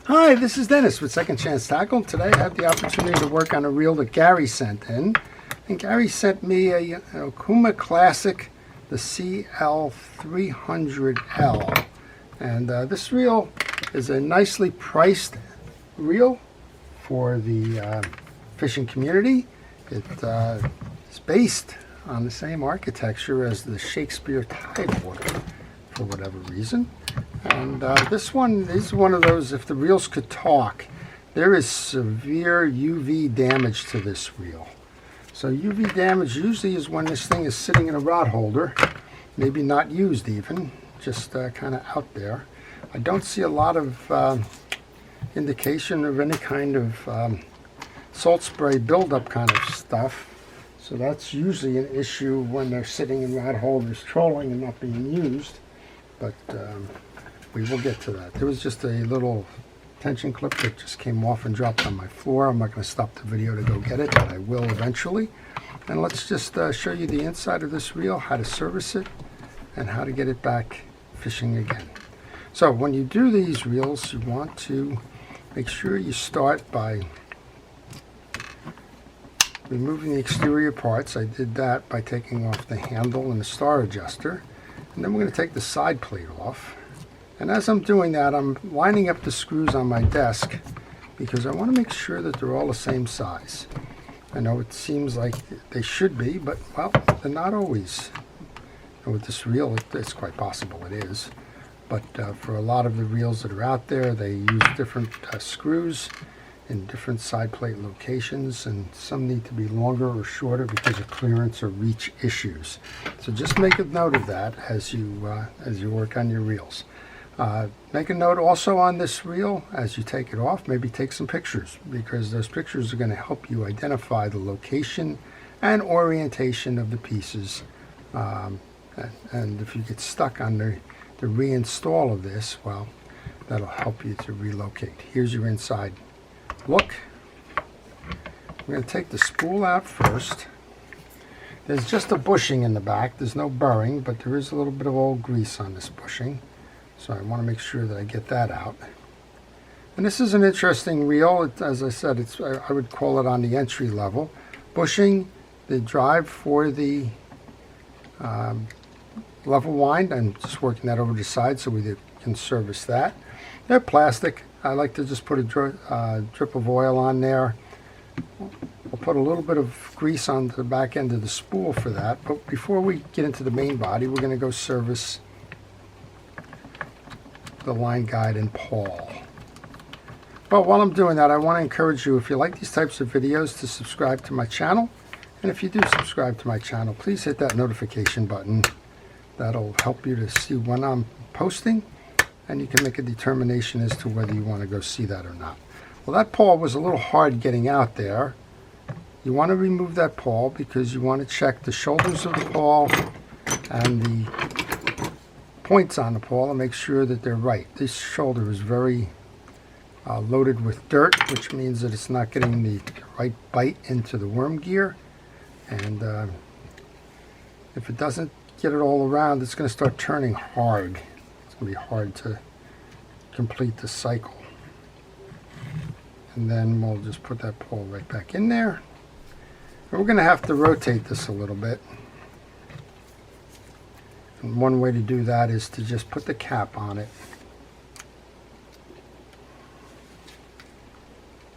Hi, this is Dennis with Second Chance Tackle. Today I have the opportunity to work on a reel that Gary sent in. And Gary sent me an Okuma Classic, the CL300L. And this reel is a nicely priced reel for the fishing community. It is based on the same architecture as the Shakespeare Tidewater for whatever reason. And this one is one of those, if the reels could talk, there is severe UV damage to this reel. So UV damage usually is when this thing is sitting in a rod holder, maybe not used even, just kind of out there. I don't see a lot of indication of any kind of salt spray buildup kind of stuff. So that's usually an issue when they're sitting in rod holders trolling and not being used. But we will get to that. There was just a little tension clip that just came off and dropped on my floor. I'm not going to stop the video to go get it, but I will eventually. And let's just show you the inside of this reel, how to service it, and how to get it back fishing again. So when you do these reels, you want to make sure you start by removing the exterior parts. I did that by taking off the handle and the star adjuster. And then we're going to take the side plate off. And as I'm doing that, I'm lining up the screws on my desk because I want to make sure that they're all the same size. I know it seems like they should be, but well, they're not always. And with this reel, it's quite possible it is. But for a lot of the reels that are out there, they use different screws in different side plate locations, and some need to be longer or shorter because of clearance or reach issues. So just make a note of that as you work on your reels. Make a note also on this reel as you take it off. Maybe take some pictures, because those pictures are going to help you identify the location and orientation of the pieces. And if you get stuck on the reinstall of this, well, that'll help you to relocate. Here's your inside look. We're going to take the spool out first. There's just a bushing in the back. There's no burring, but there is a little bit of old grease on this bushing. So I want to make sure that I get that out. And this is an interesting reel. As I said, I would call it on the entry level. Bushing, the drive for the level wind, and just working that over the side so we can service that. They're plastic. I like to just put a drip of oil on there. I'll put a little bit of grease on the back end of the spool for that. But before we get into the main body, we're going to go service the line guide and pawl. But while I'm doing that, I want to encourage you, if you like these types of videos, to subscribe to my channel. And if you do subscribe to my channel, please hit that notification button. That'll help you to see when I'm posting, and you can make a determination as to whether you want to go see that or not. Well, that pawl was a little hard getting out there. You want to remove that pawl because you want to check the shoulders of the pawl and the points on the pawl and make sure that they're right. This shoulder is very loaded with dirt, which means that it's not getting the right bite into the worm gear. And if it doesn't get it all around, it's going to start turning hard. It's going to be hard to complete the cycle. And then we'll just put that pawl right back in there. And we're going to have to rotate this a little bit. And one way to do that is to just put the cap on it.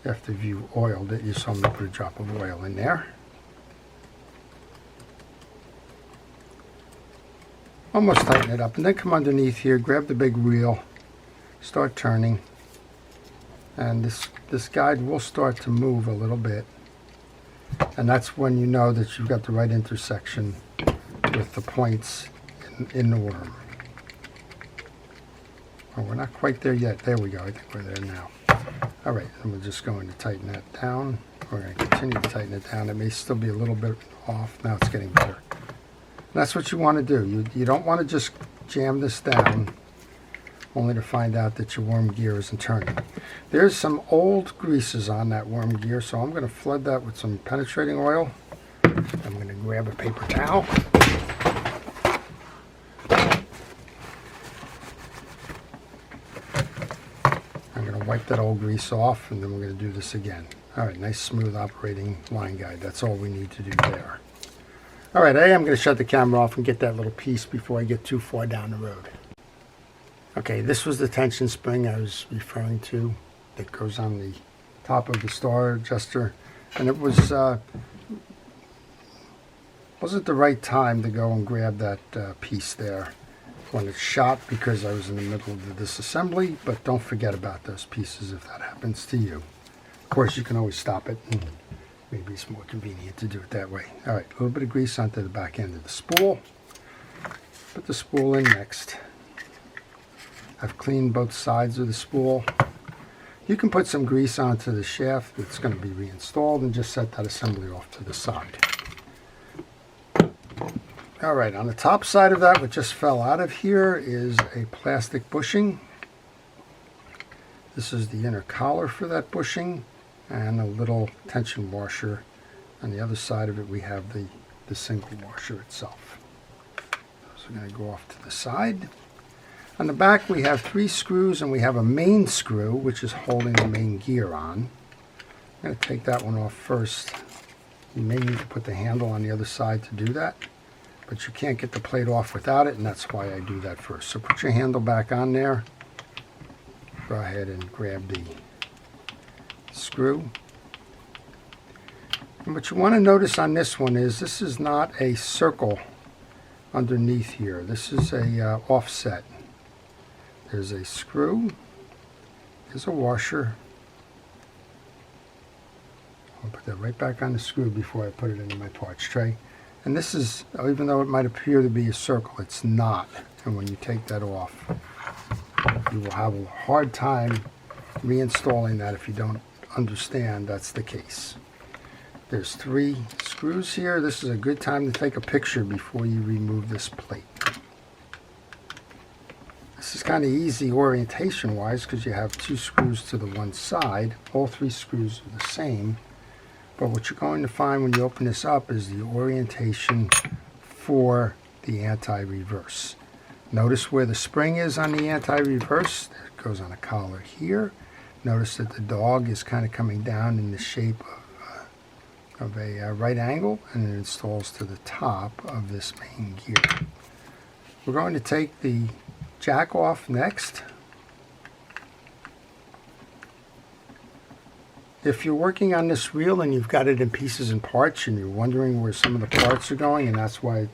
After you've oiled it, you saw me put a drop of oil in there. Almost tighten it up, and then come underneath here, grab the big reel, start turning, and this guide will start to move a little bit, and that's when you know that you've got the right intersection with the points in the worm. Oh, we're not quite there yet. There we go. I think we're there now. All right, and we're just going to tighten that down. We're going to continue to tighten it down. It may still be a little bit off. Now it's getting better. That's what you want to do. You don't want to just jam this down only to find out that your worm gear isn't turning. There's some old greases on that worm gear, so I'm going to flood that with some penetrating oil. I'm going to grab a paper towel. I'm going to wipe that old grease off, and then we're going to do this again. All right, nice smooth operating line guide. That's all we need to do there. All right, I am going to shut the camera off and get that little piece before I get too far down the road. Okay, this was the tension spring I was referring to that goes on the top of the star adjuster, and it was wasn't the right time to go and grab that piece there when it shot, because I was in the middle of the disassembly. But don't forget about those pieces if that happens to you. Of course, you can always stop it, and maybe it's more convenient to do it that way. All right, a little bit of grease onto the back end of the spool. Put the spool in next. I've cleaned both sides of the spool. You can put some grease onto the shaft that's going to be reinstalled and just set that assembly off to the side. All right, on the top side of that, what just fell out of here is a plastic bushing. This is the inner collar for that bushing, and a little tension washer. On the other side of it, we have the single washer itself. So we're going to go off to the side. On the back, we have 3 screws, and we have a main screw, which is holding the main gear on. I'm going to take that one off first. You may need to put the handle on the other side to do that, but you can't get the plate off without it, and that's why I do that first. So put your handle back on there. Go ahead and grab the screw. And what you want to notice on this one is this is not a circle underneath here. This is a offset. There's a screw. There's a washer. I'll put that right back on the screw before I put it into my parts tray. And this is, even though it might appear to be a circle, it's not. And when you take that off, you will have a hard time reinstalling that if you don't understand that's the case. There's 3 screws here. This is a good time to take a picture before you remove this plate. This is kind of easy orientation wise because you have 2 screws to the one side. All 3 screws are the same. But what you're going to find when you open this up is the orientation for the anti-reverse. Notice where the spring is on the anti-reverse. It goes on a collar here. Notice that the dog is kind of coming down in the shape of a right angle, and it installs to the top of this main gear. We're going to take the jack off next. If you're working on this reel and you've got it in pieces and parts and you're wondering where some of the parts are going, and that's why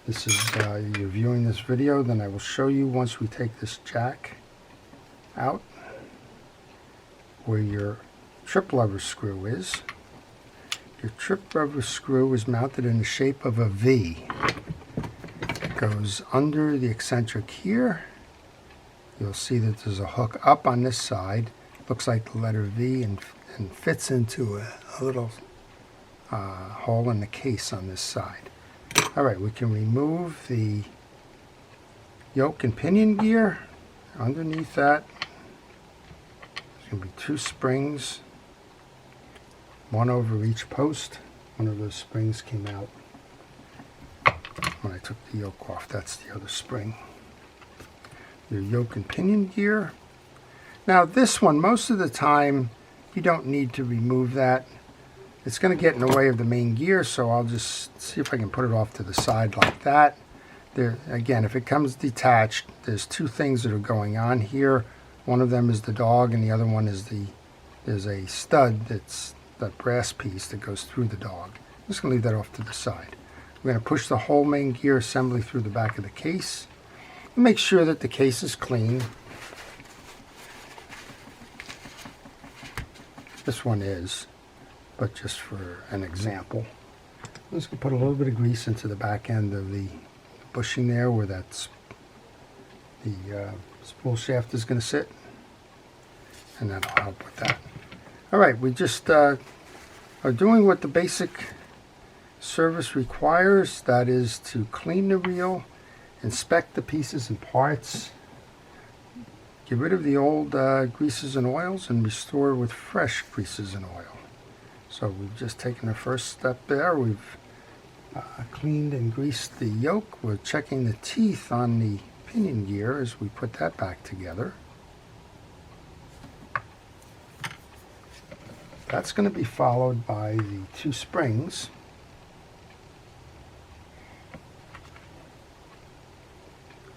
this is you're viewing this video, then I will show you once we take this jack out where your trip lever screw is. Your trip lever screw is mounted in the shape of a V. It goes under the eccentric here. You'll see that there's a hook up on this side. Looks like the letter V, and fits into a little hole in the case on this side. Alright, we can remove the yoke and pinion gear. Underneath that, there's going to be 2 springs, one over each post. One of those springs came out when I took the yoke off. That's the other spring. Your yoke and pinion gear. Now this one, most of the time, you don't need to remove that. It's going to get in the way of the main gear, so I'll just see if I can put it off to the side like that. There, again, if it comes detached, there's 2 things that are going on here. One of them is the dog, and the other one is there's a stud that's that brass piece that goes through the dog. I'm just going to leave that off to the side. We're going to push the whole main gear assembly through the back of the case. Make sure that the case is clean. This one is, but just for an example. I'm just going to put a little bit of grease into the back end of the bushing there where that's the spool shaft is going to sit, and that'll help with that. Alright, we just are doing what the basic service requires. That is to clean the reel, inspect the pieces and parts, get rid of the old greases and oils, and restore with fresh greases and oil. So we've just taken the first step there. We've cleaned and greased the yoke. We're checking the teeth on the pinion gear as we put that back together. That's going to be followed by the 2 springs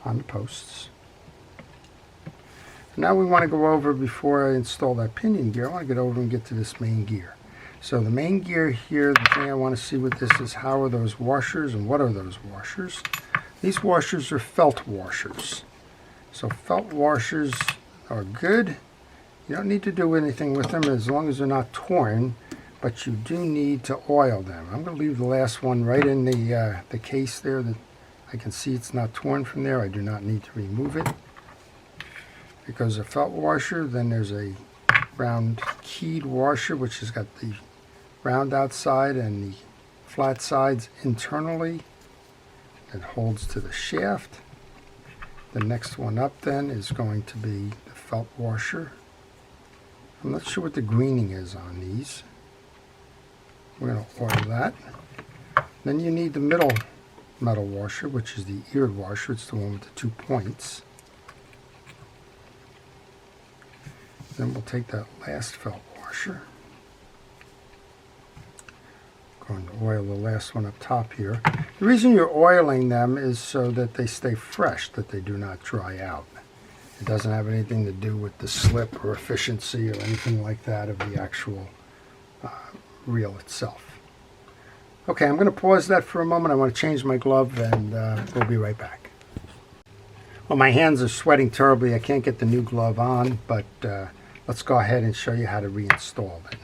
on the posts. Now we want to go over, before I install that pinion gear, I want to get over and get to this main gear. So the main gear here, the thing I want to see with this is how are those washers and what are those washers? These washers are felt washers. So felt washers are good. You don't need to do anything with them as long as they're not torn, but you do need to oil them. I'm going to leave the last one right in the case there. That I can see it's not torn from there. I do not need to remove it. Because a felt washer, then there's a round keyed washer, which has got the round outside and the flat sides internally. It holds to the shaft. The next one up then is going to be the felt washer. I'm not sure what the greening is on these. We're going to oil that. Then you need the middle metal washer, which is the eared washer. It's the one with the 2 points. Then we'll take that last felt washer. Going to oil the last one up top here. The reason you're oiling them is so that they stay fresh, that they do not dry out. It doesn't have anything to do with the slip or efficiency or anything like that of the actual reel itself. Okay, I'm going to pause that for a moment. I want to change my glove and we'll be right back. Well, my hands are sweating terribly. I can't get the new glove on, but let's go ahead and show you how to reinstall it.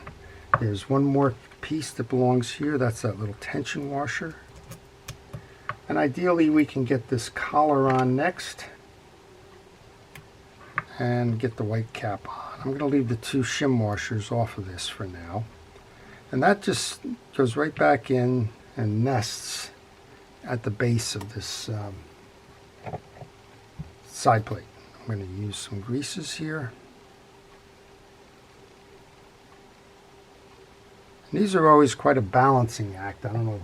There's one more piece that belongs here. That's that little tension washer. And ideally we can get this collar on next and get the white cap on. I'm going to leave the 2 shim washers off of this for now. And that just goes right back in and nests at the base of this side plate. I'm going to use some greases here. And these are always quite a balancing act. I don't know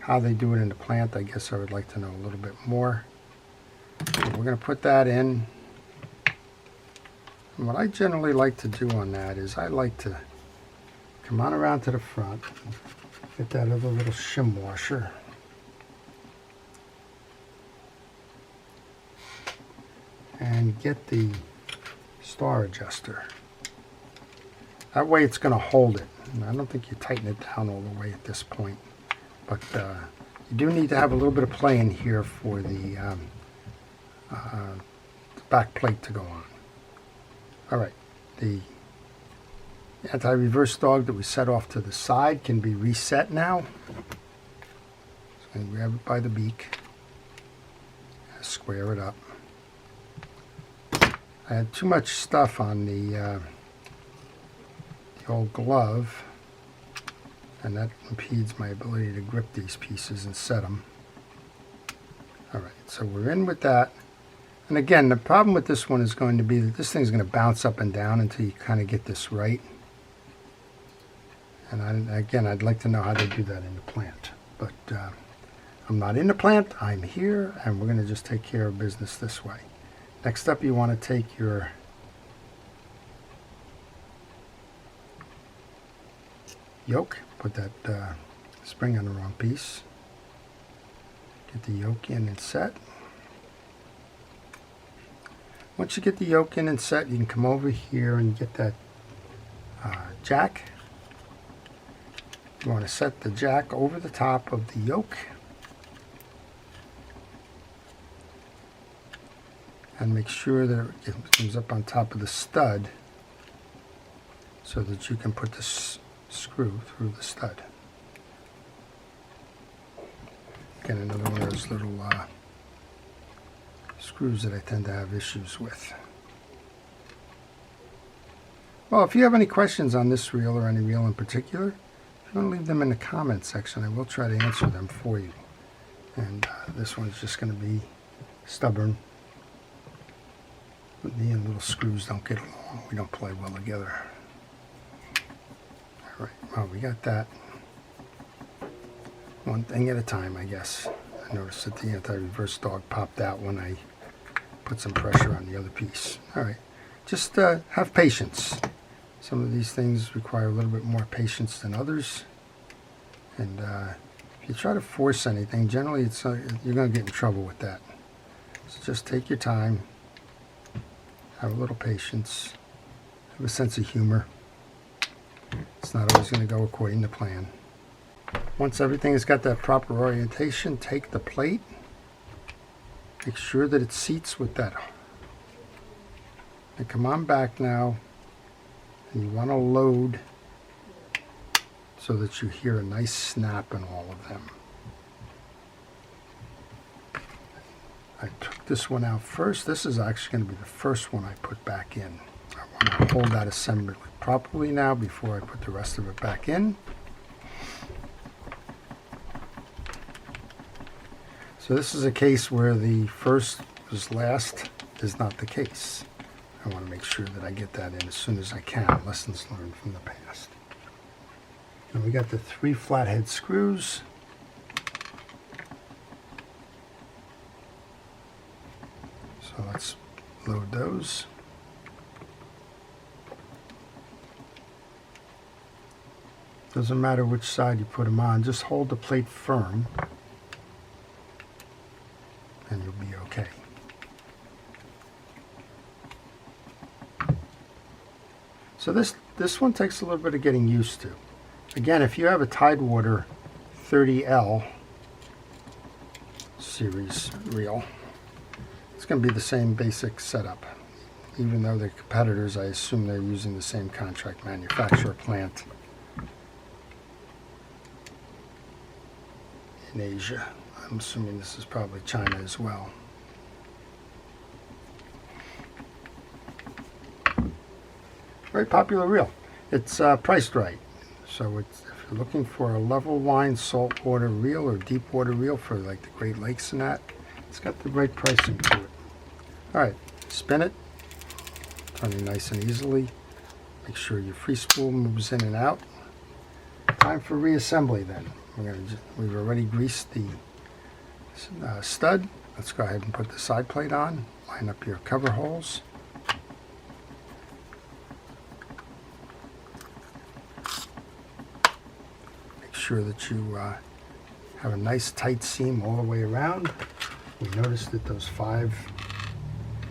how they do it in the plant. I guess I would like to know a little bit more. So we're going to put that in. And what I generally like to do on that is I like to come on around to the front, get that other little shim washer, and get the star adjuster. That way it's going to hold it. And I don't think you tighten it down all the way at this point, but you do need to have a little bit of play in here for the back plate to go on. All right, the anti-reverse dog that we set off to the side can be reset now. So I'm going to grab it by the beak, square it up. I had too much stuff on the old glove, and that impedes my ability to grip these pieces and set them. Alright, so we're in with that. And again, the problem with this one is going to be that this thing's going to bounce up and down until you kind of get this right. And again, I'd like to know how they do that in the plant. But I'm not in the plant, I'm here, and we're going to just take care of business this way. Next up, you want to take your yoke, put that spring on the wrong piece, get the yoke in and set. Once you get the yoke in and set, you can come over here and get that jack. You want to set the jack over the top of the yoke and make sure that it comes up on top of the stud so that you can put this screw through the stud. Again, another one of those little screws that I tend to have issues with. Well, if you have any questions on this reel or any reel in particular, if you want to leave them in the comments section, I will try to answer them for you. And this one's just going to be stubborn. Me and little screws don't get along. We don't play well together. Alright, well, we got that. One thing at a time, I guess. I noticed that the anti-reverse dog popped out when I put some pressure on the other piece. Alright, just have patience. Some of these things require a little bit more patience than others, and if you try to force anything, generally you're going to get in trouble with that. So just take your time, have a little patience, have a sense of humor. It's not always going to go according to plan. Once everything has got that proper orientation, take the plate, make sure that it seats with that, and come on back now, and you want to load so that you hear a nice snap in all of them. I took this one out first. This is actually going to be the first one I put back in. I want to hold that assembly properly now before I put the rest of it back in. So this is a case where the first was last is not the case. I want to make sure that I get that in as soon as I can. Lessons learned from the past. And we got the 3 flathead screws. So let's load those. Doesn't matter which side you put them on, just hold the plate firm and you'll be okay. So this one takes a little bit of getting used to. Again, if you have a Tidewater 30L series reel, it's going to be the same basic setup. Even though they're competitors, I assume they're using the same contract manufacturer plant in Asia. I'm assuming this is probably China as well. Very popular reel. It's priced right. So if you're looking for a level line saltwater reel or deep water reel for like the Great Lakes and that, it's got the right pricing to it. Alright, spin it, turning nice and easily. Make sure your free spool moves in and out. Time for reassembly then. We've already greased the stud. Let's go ahead and put the side plate on. Line up your cover holes. Make sure that you have a nice tight seam all the way around. We noticed that those 5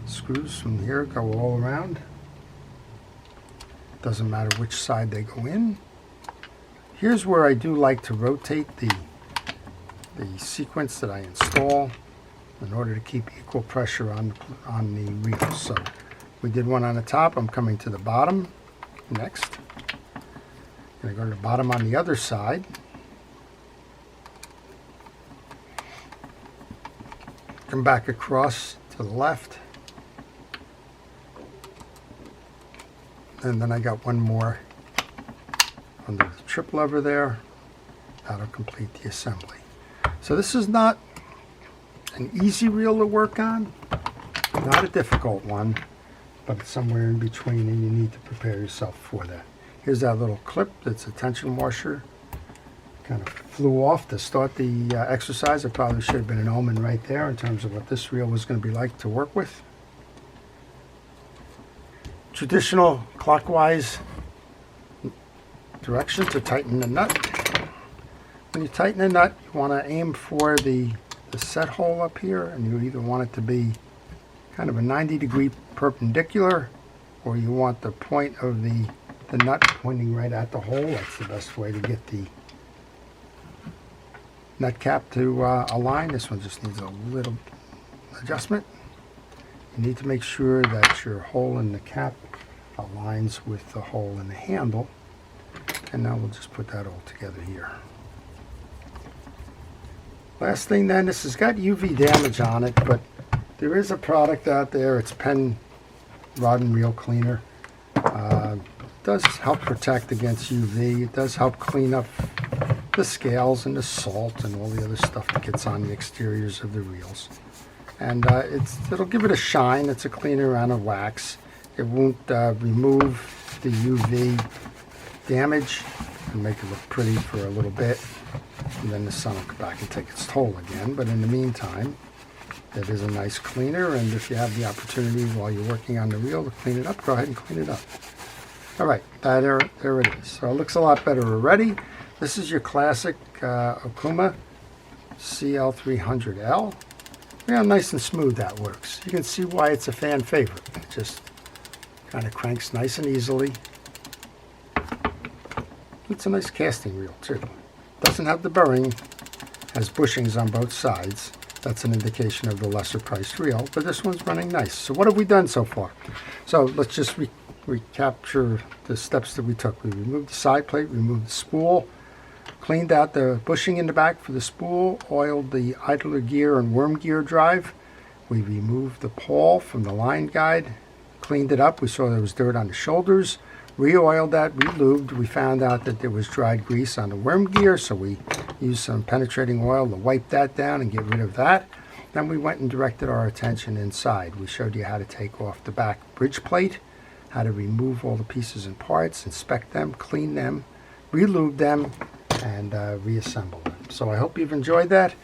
screws from here go all around. Doesn't matter which side they go in. Here's where I do like to rotate the sequence that I install in order to keep equal pressure on the reel. So we did one on the top. I'm coming to the bottom next. I'm going to go to the bottom on the other side. Come back across to the left. And then I got one more under the trip lever there. That'll complete the assembly. So this is not an easy reel to work on, not a difficult one, but it's somewhere in between, and you need to prepare yourself for that. Here's that little clip that's a tension washer. Kind of flew off to start the exercise. It probably should have been an omen right there in terms of what this reel was going to be like to work with. Traditional clockwise direction to tighten the nut. When you tighten the nut, you want to aim for the set hole up here, and you either want it to be kind of a 90-degree perpendicular, or you want the point of the nut pointing right at the hole. That's the best way to get the nut cap to align. This one just needs a little adjustment. You need to make sure that your hole in the cap aligns with the hole in the handle. And now we'll just put that all together here. Last thing then, this has got UV damage on it, but there is a product out there. It's Pen Rod and Reel Cleaner. It does help protect against UV. It does help clean up the scales and the salt and all the other stuff that gets on the exteriors of the reels. And it'll give it a shine. It's a cleaner and a wax. It won't remove the UV damage and make it look pretty for a little bit, and then the sun will come back and take its toll again. But in the meantime, it is a nice cleaner, and if you have the opportunity while you're working on the reel to clean it up, go ahead and clean it up. All right, there it is. So it looks a lot better already. This is your classic Okuma CL300L. Yeah, nice and smooth that works. You can see why it's a fan favorite. It just kind of cranks nice and easily. It's a nice casting reel too. Doesn't have the burring, has bushings on both sides. That's an indication of the lesser priced reel, but this one's running nice. So what have we done so far? So let's just recapture the steps that we took. We removed the side plate, removed the spool, cleaned out the bushing in the back for the spool, oiled the idler gear and worm gear drive. We removed the pawl from the line guide, cleaned it up. We saw there was dirt on the shoulders, re-oiled that, re-lubed. We found out that there was dried grease on the worm gear, so we used some penetrating oil to wipe that down and get rid of that. Then we went and directed our attention inside. We showed you how to take off the back bridge plate, how to remove all the pieces and parts, inspect them, clean them, re-lube them, and reassemble them. So I hope you've enjoyed that.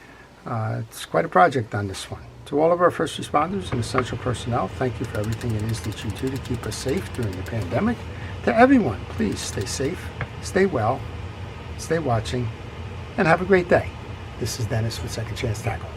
It's quite a project on this one. To all of our first responders and essential personnel, thank you for everything it is that you do to keep us safe during the pandemic. To everyone, please stay safe, stay well, stay watching, and have a great day. This is Dennis with Second Chance Tackle.